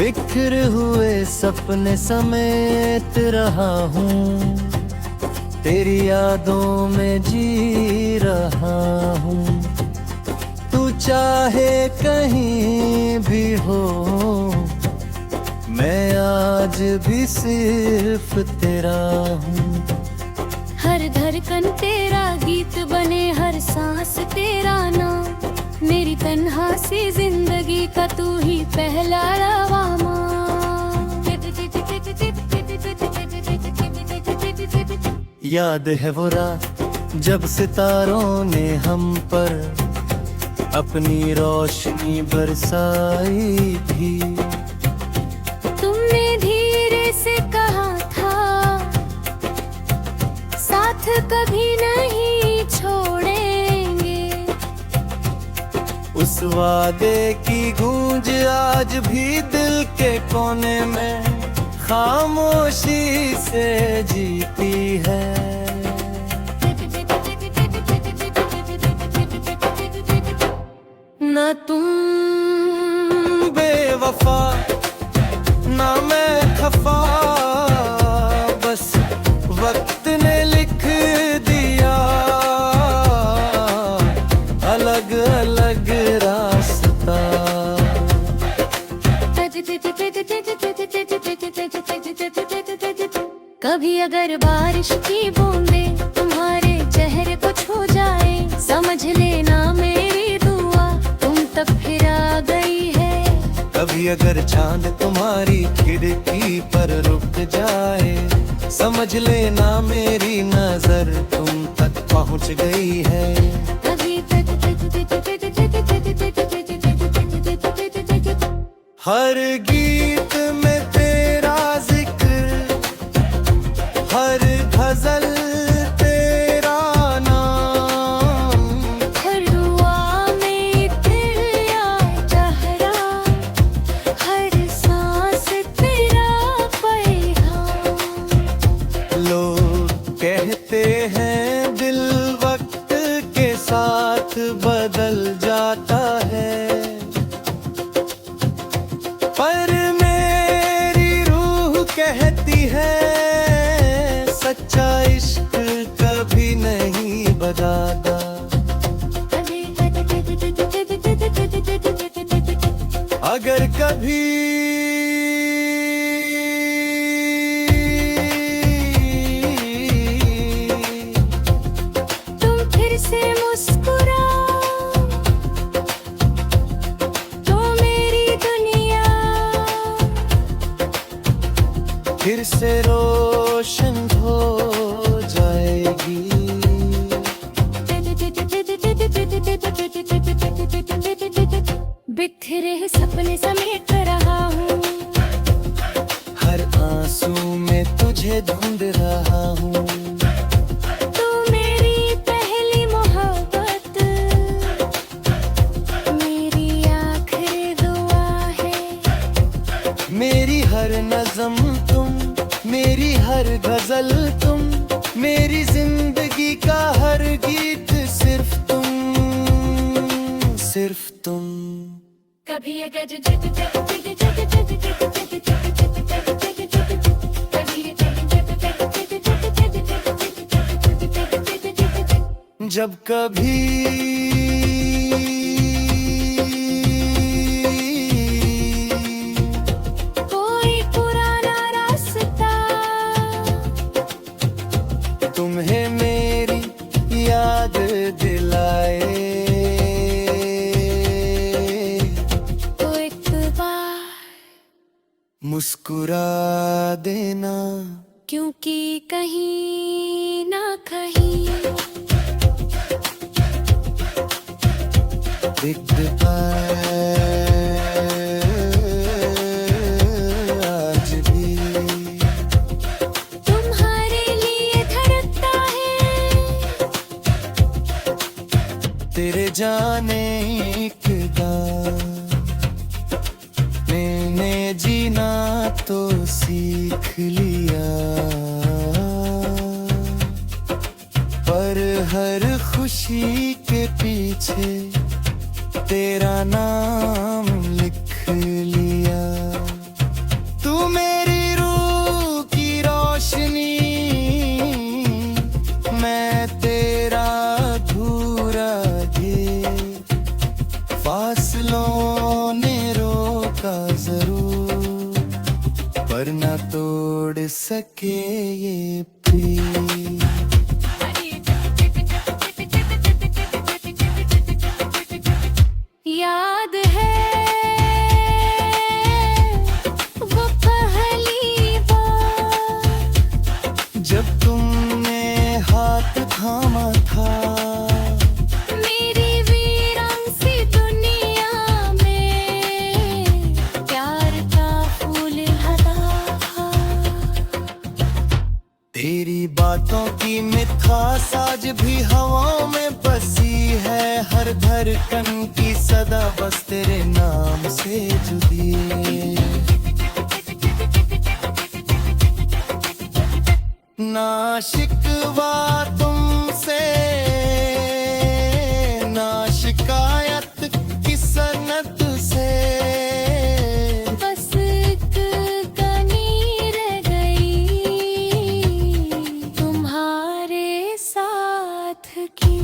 बिखर हुए सपने समेत रहा हूँ, तेरी यादों में जी रहा हूँ। तू चाहे कहीं भी हो, मैं आज भी सिर्फ तेरा हूँ। हर धड़कन तेरा गीत बने, हर सांस तेरा नाम। मेरी तन्हा सी जिंदगी का तू ही पहला रवामा। याद है वो रात जब सितारों ने हम पर अपनी रोशनी बरसाई थी। तुमने धीरे से कहा था साथ कभी नहीं छोड़ेंगे। उस वादे की गूंज आज भी दिल के कोने में खामोशी से जीती है। ना तुम बेवफा ना मैं खफा, बस वक्त ने लिख दिया अलग अलग रास्ता। कभी अगर बारिश की बूंदे तुम्हारे चेहरे को छू जाए, समझ लेना मेरी दुआ तुम तक फिर आ गई है। कभी अगर चांद तुम्हारी खिड़की पर रुक जाए, समझ लेना मेरी नजर तुम तक पहुंच गई है। हर गीत में तेरा जिक्र, हर गजल तेरा नाम, हर दुआ में तेरा चेहरा, हर सांस तेरा पैगाम। लोग कहते हैं दिल वक्त के साथ बदल जाता है, पर मेरी रूह कहती है सच्चा इश्क कभी नहीं बदलता। अगर कभी तुम फिर से मुस्कुरा तो मेरी दुनिया फिर से रोशन हो जाएगी। बिखरे सपने समेट रहा हूँ, हर आंसू में तुझे ढूंढ रहा हूँ। तू मेरी पहली मोहब्बत, मेरी आखिरी दुआ है। मेरी हर नज़म तुम, मेरी हर गजल तुम, मेरी जिंदगी का हर गीत सिर्फ तुम, सिर्फ तुम। कभी अगर जब कभी कोई पुराना रास्ता तुम्हें मेरी याद दिलाए, तो एक बार मुस्कुरा देना, क्योंकि कहीं ना कहीं आज भी तुम्हारे लिए धड़कता है। तेरे जाने का मैंने जीना तो सीख लिया, पर हर खुशी के पीछे तेरा नाम लिख लिया। सके ये प्रेम। याद है वो पहली बार जब तुमने हाथ थामा था, मेरी वीरान सी दुनिया में प्यार का फूल लगा था। तेरी बातों की मिठास आज भी हवाओं में बसी है, हर धड़कन की सदा बस तेरे नाम से जुड़ी है। ना शिकवा तुमसे, ना शिकायत की सनत से, बस एक कनी रह गई तुम्हारे साथ की।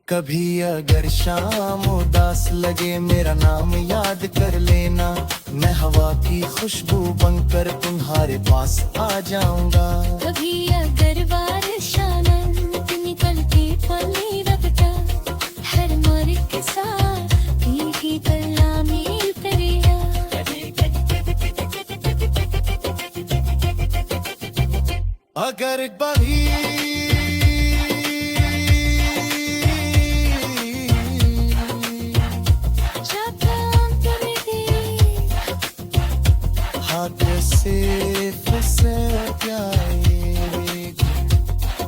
कभी अगर शाम उदास लगे मेरा नाम याद कर लेना, मैं हवा की खुशबू बनकर तुम्हारे पास आ जाऊंगा। कभी अगर बारिश आनंद निकलती पली रखता, हर मर के साथ मीठी कलामी करिया। अगर कभी हाथ से फिसल जाए,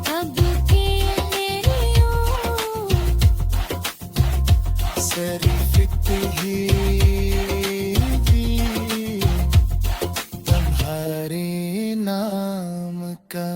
अब के मेरे सिर्फ ही तुम्हारे नाम का।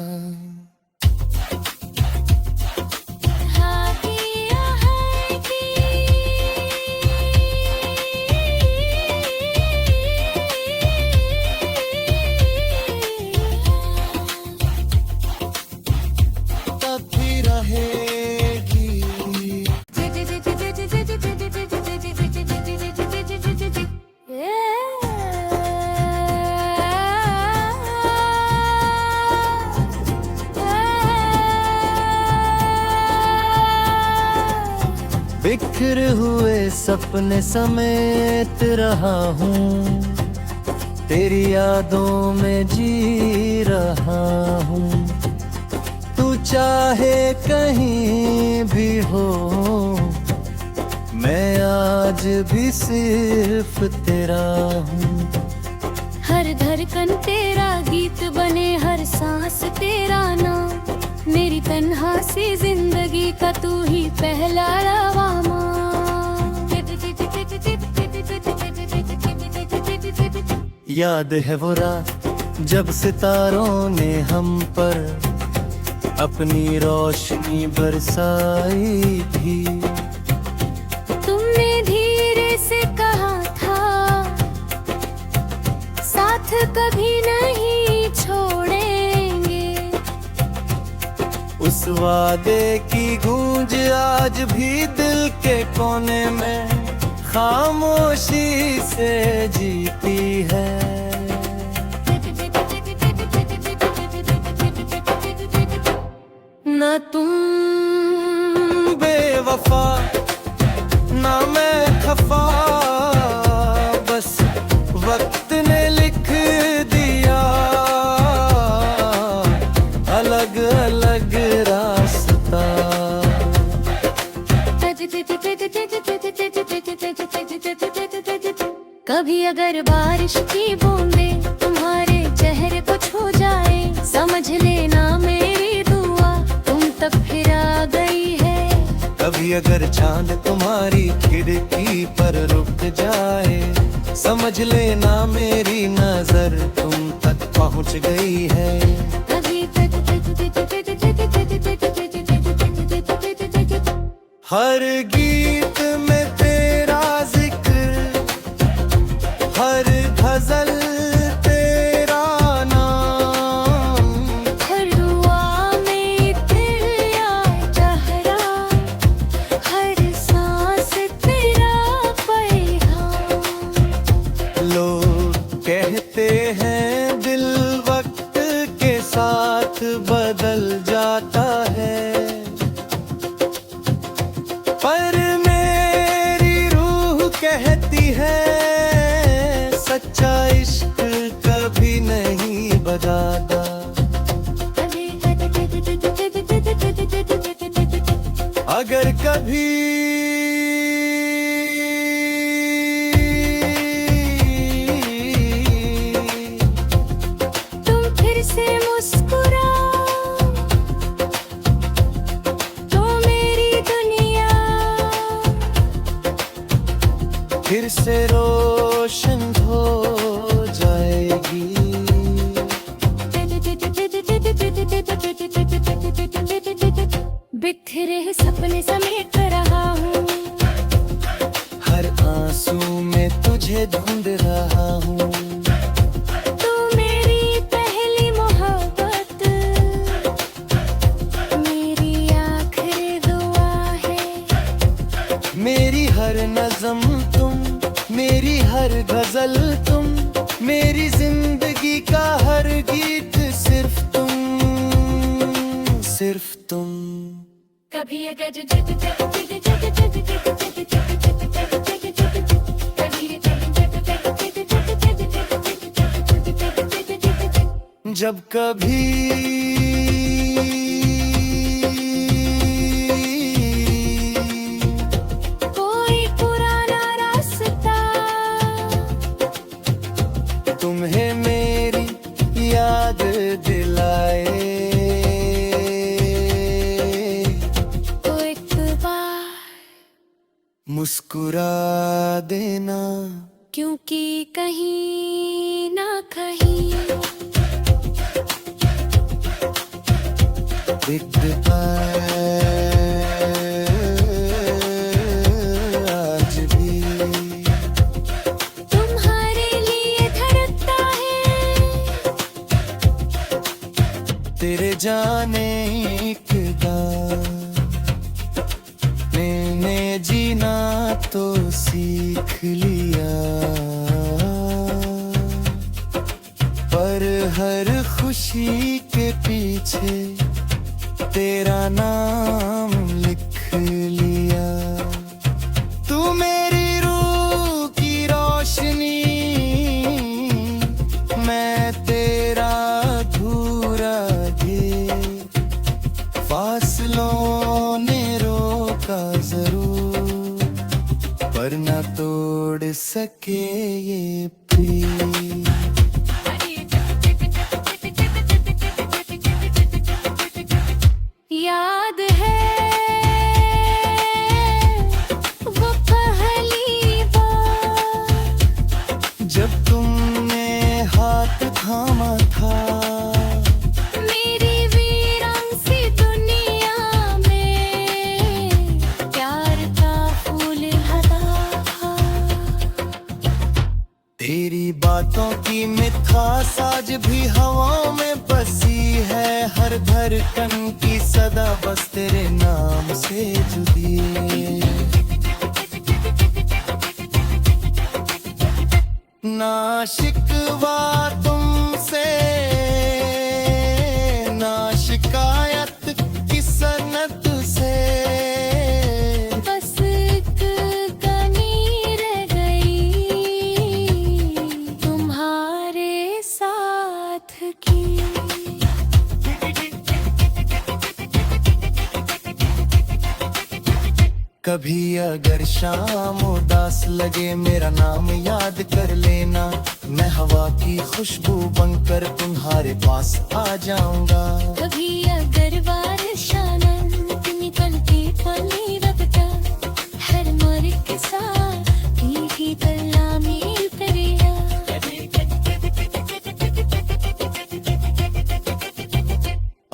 बिखर हुए सपने समेत रहा हूँ, तेरी यादों में जी रहा हूँ। तू चाहे कहीं भी हो, मैं आज भी सिर्फ तेरा हूँ। हर धड़कन तेरा गीत बने, हर सांस तेरा नाम, मेरी तन्हा सी जिंदगी का तू ही पहला रवामा। याद है वो रात जब सितारों ने हम पर अपनी रोशनी बरसाई थी। तुमने धीरे से कहा था साथ कभी नहीं छोड़ेंगे, उस वादे की गूंज आज भी दिल के कोने में खामोशी से जीती है। न तुम बेवफा ना मैं खफा, बस वक्त ने लिख दिया अलग अलग रास्ता। कभी अगर बारिश की बूंदे तुम्हारे चेहरे को छू जाए, समझ लेना मेरी दुआ तुम तक फिर आ गई है। कभी अगर चांद तुम्हारी खिड़की पर रुक जाए, समझ लेना मेरी नजर तुम तक पहुंच गई है। हर गीत में तेरा जिक्र, हर गजल तेरा नाम, हर दुआ में तेरा चेहरा, हर सांस तेरा पैगाम। पर मेरी रूह कहती है सच्चा इश्क कभी नहीं बजाता। अगर कभी तुम फिर से मुस्कुराओ तो मेरी दुनिया फिर से रोशन हो जाएगी। बिखरे सपने समेट रहा हूँ, हर आंसू में तुझे ढूंढ रहा हूँ। तू मेरी पहली मोहब्बत, मेरी आखिरी दुआ है। मेरी हर नज़म तुम, मेरी हर गजल तुम, मेरी जिंदगी का हर गीत सिर्फ तुम, सिर्फ तुम। कभी अगर जब कभी कोई पुराना रास्ता तुम्हें मेरी याद दिलाए तो एक बार मुस्कुरा देना, क्योंकि कहीं ना कहीं दिखता आज भी तुम्हारे लिए धड़कता है। तेरे जाने का मैंने जीना तो सीख लिया, पर हर खुशी के पीछे तेरा नाम लिख लिया। तू मेरी रूह की रोशनी, मैं तेरा अधूरा गेट। फासलों ने रोका जरूर, पर न तोड़ सके ये प्रीत। याद है वो पहली बार जब तुमने हाथ थामा था, मेरी वीरान सी दुनिया में प्यार का फूल लगा था। तेरी बातों की मिठास आज भी हवाओं में बसी है, हर धड़कन की सदा बस तेरे नाम से जुड़ी। ना शिकवा तुमसे, ना शिकायत की सनत से, बस एक कनी रह गई तुम्हारे साथ की। कभी अगर शाम उदास लगे मेरा नाम याद कर लेना, मैं हवा की खुशबू बनकर तुम्हारे पास आ जाऊंगा। कभी अगर बारिश आनंद निकलती फली रखता, हर मोर के साथ मीठी कलामी करिया।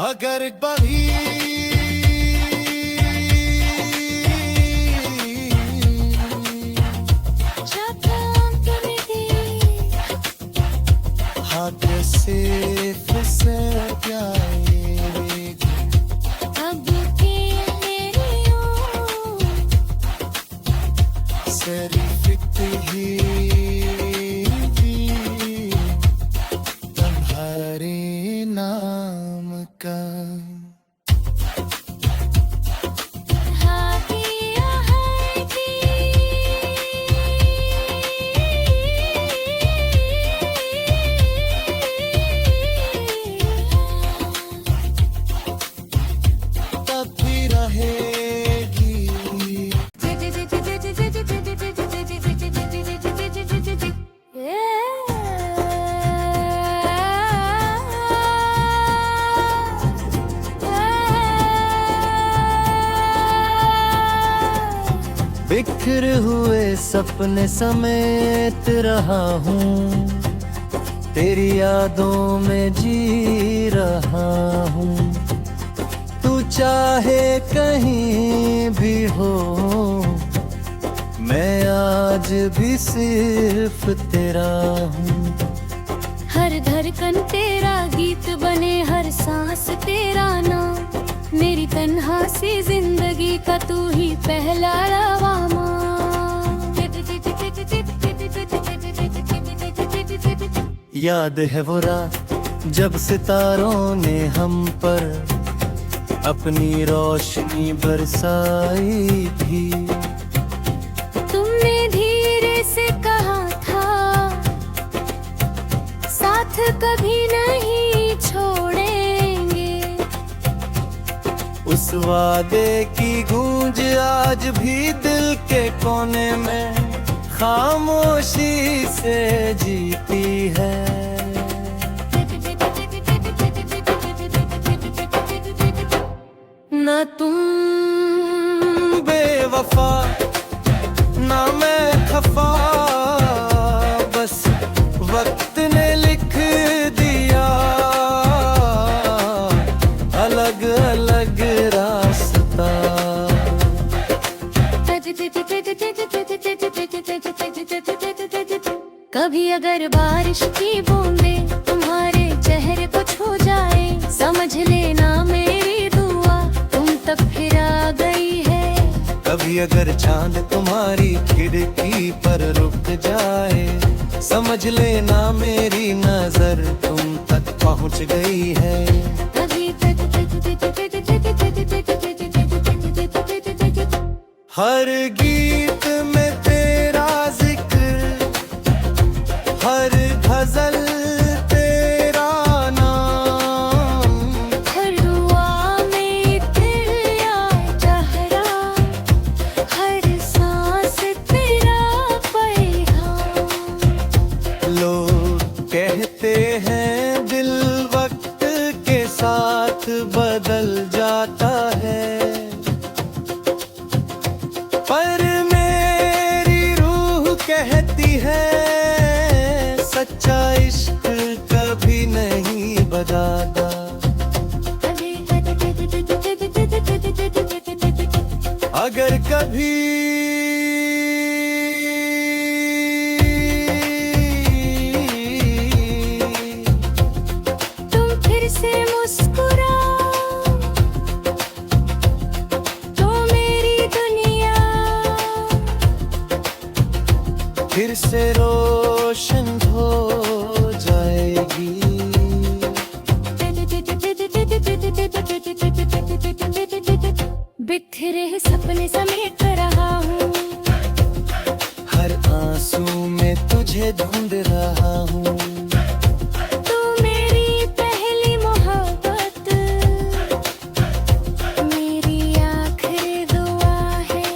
अगर कभी हाथ से फिसल जाएगी, अब के मेरी सिर्फ ही तुम्हारे नाम का। बिखर हुए सपने समेत रहा हूँ, तेरी यादों में जी रहा हूँ। तू चाहे कहीं भी हो, मैं आज भी सिर्फ तेरा हूँ। हर धड़कन तेरा गीत बने, हर सांस तेरा नाम। मेरी तन्हा सी जिंदगी का तू ही पहला रवामा। याद है वो रात जब सितारों ने हम पर अपनी रोशनी बरसाई थी। तुमने धीरे से कहा था साथ कभी नहीं छोड़ेंगे। उस वादे की गूंज आज भी दिल के कोने में खामोशी से जीती है। न तुम बेवफा ना मैं खफा, बस वक्त ने लिख दिया अलग अलग रास्ता। कभी अगर बारिश की बूंदें तुम्हारे चेहरे को छू जाए, समझ लेना मेरी दुआ तुम तक फिर आ गई है। कभी अगर चांद तुम्हारी खिड़की पर रुक जाए, समझ लेना मेरी नजर तुम तक पहुंच गई है। हर गीत में तेरा जिक्र, हर गजल तेरा नाम, हर दुआ में तेरा चेहरा, हर सांस तेरा पैगाम। लोग कहते हैं दिल वक्त के साथ बदल जाता है, पर मेरी रूह कहती है सच्चा इश्क कभी नहीं बदलता। अगर कभी तुम फिर से मुस्कुरा तो मेरी दुनिया फिर से रोशन हो जाएगी। बिखरे सपने समेट रहा हूँ, हर आंसू में तुझे ढूंढ रहा हूँ। तू मेरी पहली मोहब्बत, मेरी आखिरी दुआ है।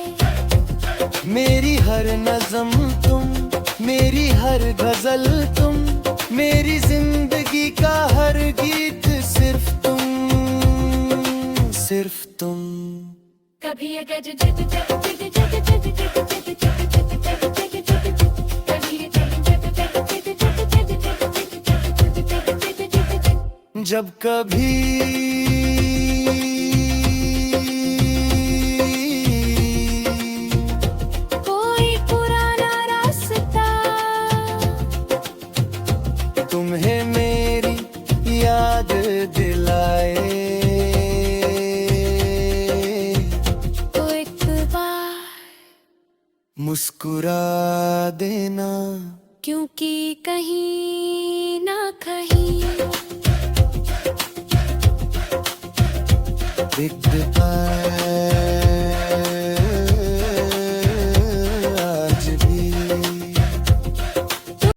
मेरी हर नज़म तुम, मेरी हर गजल तुम, मेरी जिंदगी का हर गीत सिर्फ तुम, सिर्फ तुम। कभी अगर जब कभी कोई पुराना रास्ता तुम्हें मेरी याद दिलाए, तो एक बार मुस्कुरा देना, क्योंकि कहीं ना कहीं Big goodbye.